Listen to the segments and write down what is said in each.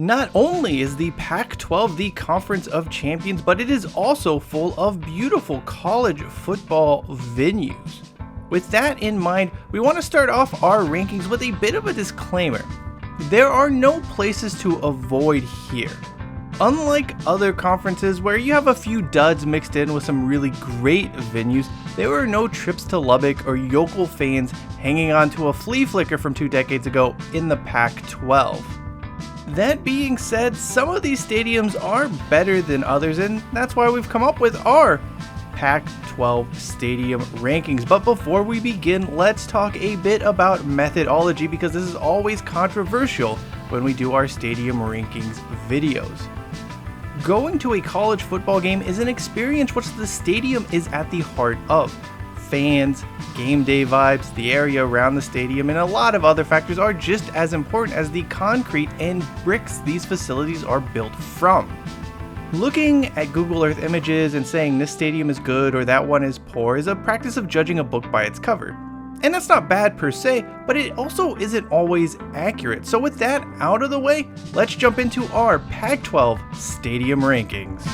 Not only is the Pac-12 the Conference of Champions, but it is also full of beautiful college football venues. With that in mind, we want to start off our rankings with a bit of a disclaimer. There are no places to avoid here. Unlike other conferences where you have a few duds mixed in with some really great venues, there are no trips to Lubbock or yokel fans hanging on to a flea flicker from 2 decades ago in the Pac-12. That being said, some of these stadiums are better than others, and that's why we've come up with our Pac-12 stadium rankings. But before we begin, let's talk a bit about methodology, because this is always controversial when we do our stadium rankings videos. Going to a college football game is an experience which the stadium is at the heart of. Fans, game day vibes, the area around the stadium, and a lot of other factors are just as important as the concrete and bricks these facilities are built from. Looking at Google Earth images and saying this stadium is good or that one is poor is a practice of judging a book by its cover. And that's not bad per se, but it also isn't always accurate. So with that out of the way, let's jump into our Pac-12 stadium rankings.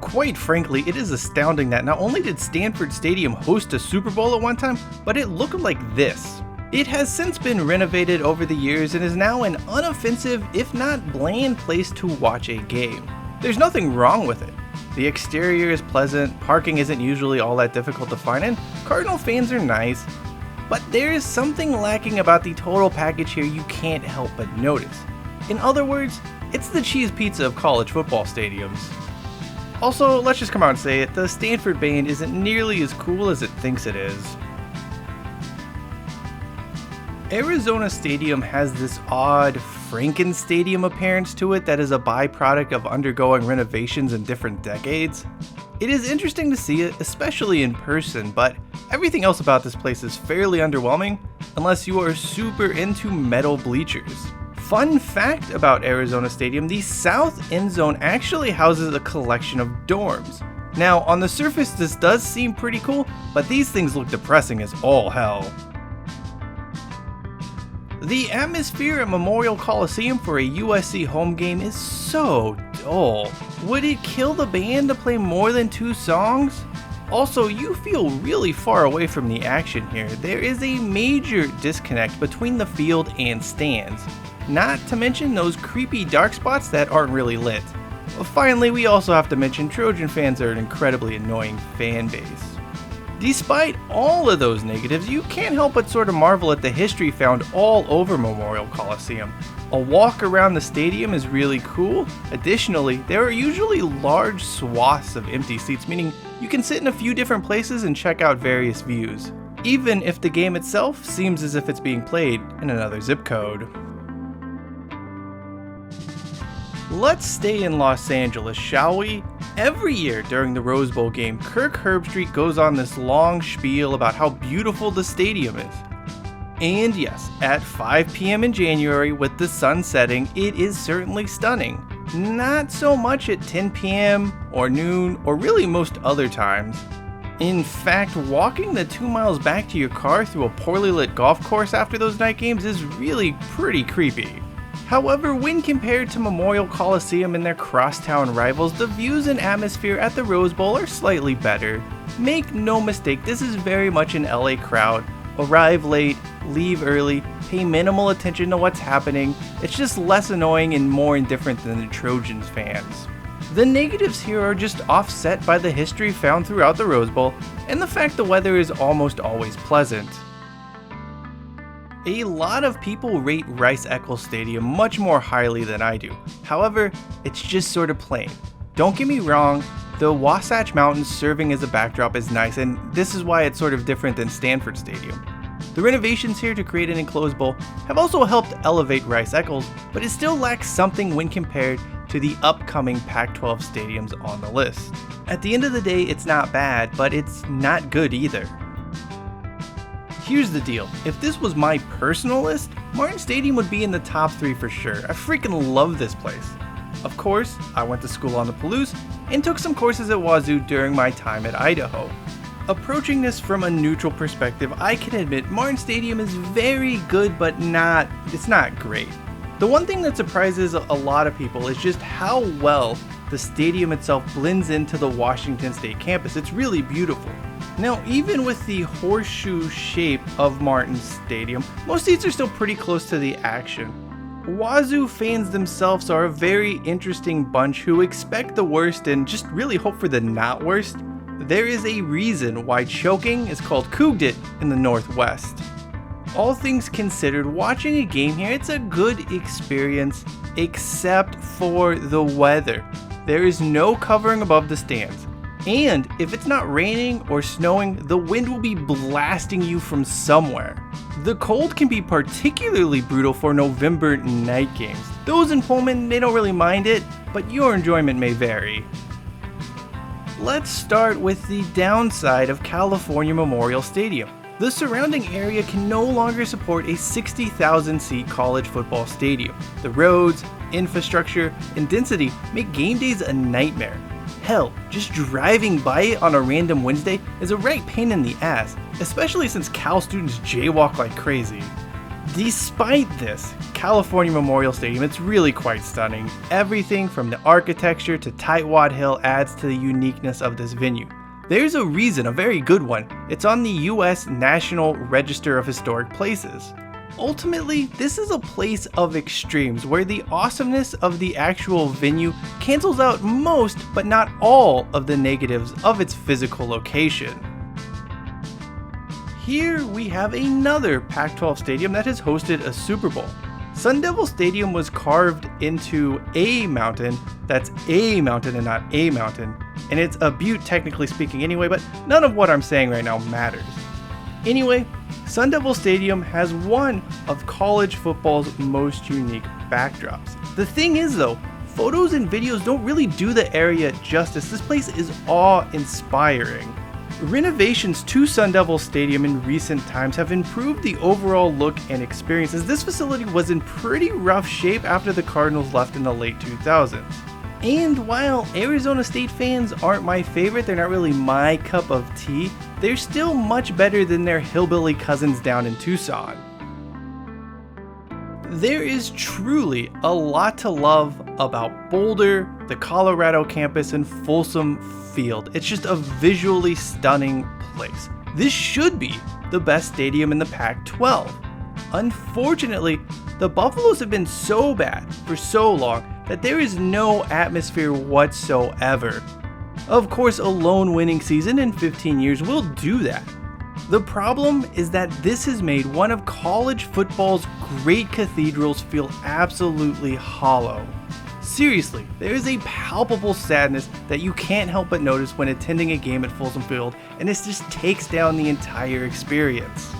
Quite frankly, it is astounding that not only did Stanford Stadium host a Super Bowl at one time, but it looked like this. It has since been renovated over the years and is now an unoffensive, if not bland, place to watch a game. There's nothing wrong with it. The exterior is pleasant, parking isn't usually all that difficult to find, and Cardinal fans are nice. But there is something lacking about the total package here you can't help but notice. In other words, it's the cheese pizza of college football stadiums. Also, let's just come out and say it, the Stanford band isn't nearly as cool as it thinks it is. Arizona Stadium has this odd Franken-Stadium appearance to it that is a byproduct of undergoing renovations in different decades. It is interesting to see it, especially in person, but everything else about this place is fairly underwhelming unless you are super into metal bleachers. Fun fact about Arizona Stadium, the south end zone actually houses a collection of dorms. Now, on the surface this does seem pretty cool, but these things look depressing as all hell. The atmosphere at Memorial Coliseum for a USC home game is so dull. Would it kill the band to play more than 2 songs? Also, you feel really far away from the action here. There is a major disconnect between the field and stands. Not to mention those creepy dark spots that aren't really lit. Finally, we also have to mention Trojan fans are an incredibly annoying fan base. Despite all of those negatives, you can't help but sort of marvel at the history found all over Memorial Coliseum. A walk around the stadium is really cool. Additionally, there are usually large swaths of empty seats, meaning you can sit in a few different places and check out various views, even if the game itself seems as if it's being played in another zip code. Let's stay in Los Angeles, shall we? Every year during the Rose Bowl game, Kirk Herbstreit goes on this long spiel about how beautiful the stadium is. And yes, at 5 p.m. in January with the sun setting, it is certainly stunning. Not so much at 10 p.m. or noon, or really most other times. In fact, walking the 2 miles back to your car through a poorly lit golf course after those night games is really pretty creepy. However, when compared to Memorial Coliseum and their crosstown rivals, the views and atmosphere at the Rose Bowl are slightly better. Make no mistake, this is very much an LA crowd. Arrive late, leave early, pay minimal attention to what's happening. It's just less annoying and more indifferent than the Trojans fans. The negatives here are just offset by the history found throughout the Rose Bowl and the fact the weather is almost always pleasant. A lot of people rate Rice-Eccles Stadium much more highly than I do. However, it's just sort of plain. Don't get me wrong, the Wasatch Mountains serving as a backdrop is nice, and this is why it's sort of different than Stanford Stadium. The renovations here to create an enclosed bowl have also helped elevate Rice-Eccles, but it still lacks something when compared to the upcoming Pac-12 stadiums on the list. At the end of the day, it's not bad, but it's not good either. Here's the deal, if this was my personal list, Martin Stadium would be in the top 3 for sure. I freaking love this place. Of course, I went to school on the Palouse, and took some courses at Wazoo during my time at Idaho. Approaching this from a neutral perspective, I can admit Martin Stadium is very good, but it's not great. The one thing that surprises a lot of people is just how well the stadium itself blends into the Washington State campus. It's really beautiful. Now, even with the horseshoe shape of Martin Stadium, most seats are still pretty close to the action. Wazoo fans themselves are a very interesting bunch who expect the worst and just really hope for the not worst. There is a reason why choking is called Couged It in the Northwest. All things considered, watching a game here, it's a good experience, except for the weather. There is no covering above the stands. And if it's not raining or snowing, the wind will be blasting you from somewhere. The cold can be particularly brutal for November night games. Those in Pullman, they don't really mind it, but your enjoyment may vary. Let's start with the downside of California Memorial Stadium. The surrounding area can no longer support a 60,000 seat college football stadium. The roads, infrastructure, and density make game days a nightmare. Hell, just driving by it on a random Wednesday is a right pain in the ass, especially since Cal students jaywalk like crazy. Despite this, California Memorial Stadium, it's really quite stunning. Everything from the architecture to Tightwad Hill adds to the uniqueness of this venue. There's a reason, a very good one. It's on the US National Register of Historic Places. Ultimately, this is a place of extremes where the awesomeness of the actual venue cancels out most, but not all, of the negatives of its physical location. Here we have another Pac-12 stadium that has hosted a Super Bowl. Sun Devil Stadium was carved into a mountain that's a mountain and not a mountain, and it's a butte technically speaking anyway, but none of what I'm saying right now matters. Anyway, Sun Devil Stadium has one of college football's most unique backdrops. The thing is though, photos and videos don't really do the area justice. This place is awe-inspiring. Renovations to Sun Devil Stadium in recent times have improved the overall look and experience, as this facility was in pretty rough shape after the Cardinals left in the late 2000s. And while Arizona State fans aren't my favorite, they're not really my cup of tea, they're still much better than their hillbilly cousins down in Tucson. There is truly a lot to love about Boulder, the Colorado campus, and Folsom Field. It's just a visually stunning place. This should be the best stadium in the Pac-12. Unfortunately, the Buffaloes have been so bad for so long that there is no atmosphere whatsoever. Of course, a lone winning season in 15 years will do that. The problem is that this has made one of college football's great cathedrals feel absolutely hollow. Seriously, there is a palpable sadness that you can't help but notice when attending a game at Folsom Field, and this just takes down the entire experience.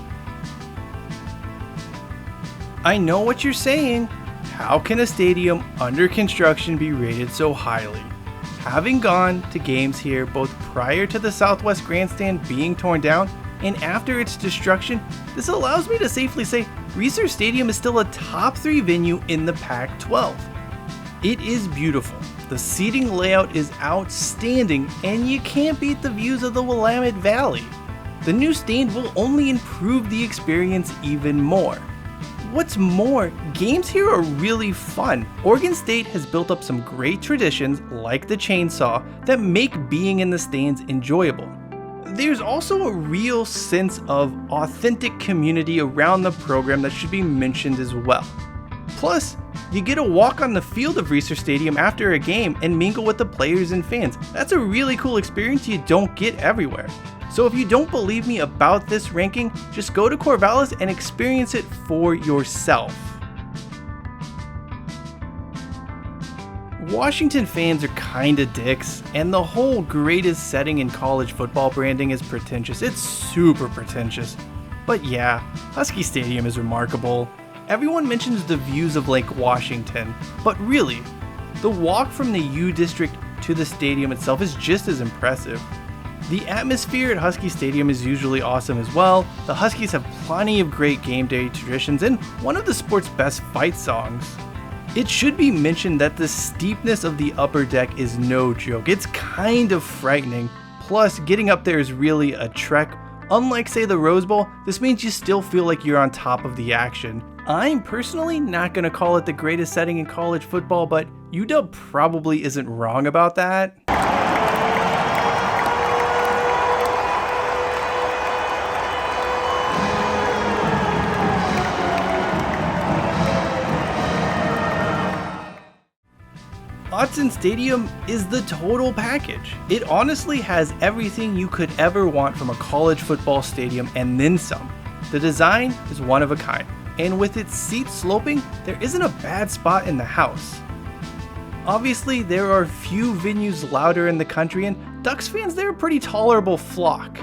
I know what you're saying. How can a stadium under construction be rated so highly? Having gone to games here both prior to the Southwest Grandstand being torn down and after its destruction, this allows me to safely say Research Stadium is still a top 3 venue in the Pac-12. It is beautiful, the seating layout is outstanding, and you can't beat the views of the Willamette Valley. The new stand will only improve the experience even more. What's more, games here are really fun. Oregon State has built up some great traditions, like the chainsaw, that make being in the stands enjoyable. There's also a real sense of authentic community around the program that should be mentioned as well. Plus, you get to walk on the field of Research Stadium after a game and mingle with the players and fans. That's a really cool experience you don't get everywhere. So if you don't believe me about this ranking, just go to Corvallis and experience it for yourself. Washington fans are kinda dicks, and the whole greatest setting in college football branding is pretentious. It's super pretentious. But yeah, Husky Stadium is remarkable. Everyone mentions the views of Lake Washington, but really, the walk from the U District to the stadium itself is just as impressive. The atmosphere at Husky Stadium is usually awesome as well. The Huskies have plenty of great game day traditions and one of the sport's best fight songs. It should be mentioned that the steepness of the upper deck is no joke. It's kind of frightening. Plus, getting up there is really a trek. Unlike, say, the Rose Bowl, this means you still feel like you're on top of the action. I'm personally not going to call it the greatest setting in college football, but UW probably isn't wrong about that. Autson Stadium is the total package. It honestly has everything you could ever want from a college football stadium and then some. The design is one of a kind, and with its seats sloping, there isn't a bad spot in the house. Obviously, there are few venues louder in the country, and Ducks fans, they're a pretty tolerable flock.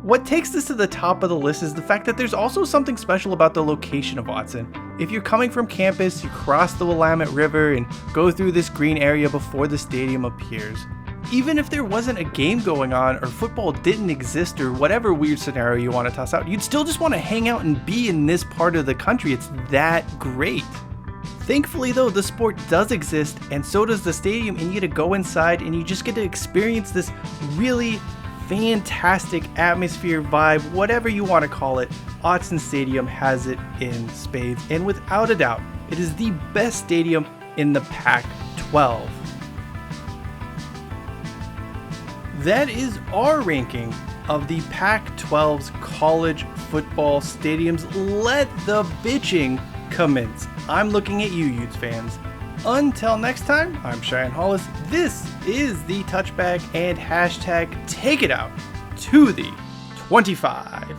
What takes this to the top of the list is the fact that there's also something special about the location of Autson. If you're coming from campus, you cross the Willamette River and go through this green area before the stadium appears. Even if there wasn't a game going on or football didn't exist or whatever weird scenario you want to toss out, you'd still just want to hang out and be in this part of the country. It's that great. Thankfully though, the sport does exist and so does the stadium, and you get to go inside and you just get to experience this really fantastic atmosphere, vibe, whatever you want to call it. Autson Stadium has it in spades, and without a doubt, it is the best stadium in the Pac-12. That is our ranking of the Pac-12's college football stadiums. Let the bitching commence. I'm looking at you, Utes fans. Until next time, I'm Cheyenne Hollis. This is the Touchback, and hashtag take it out to the 25.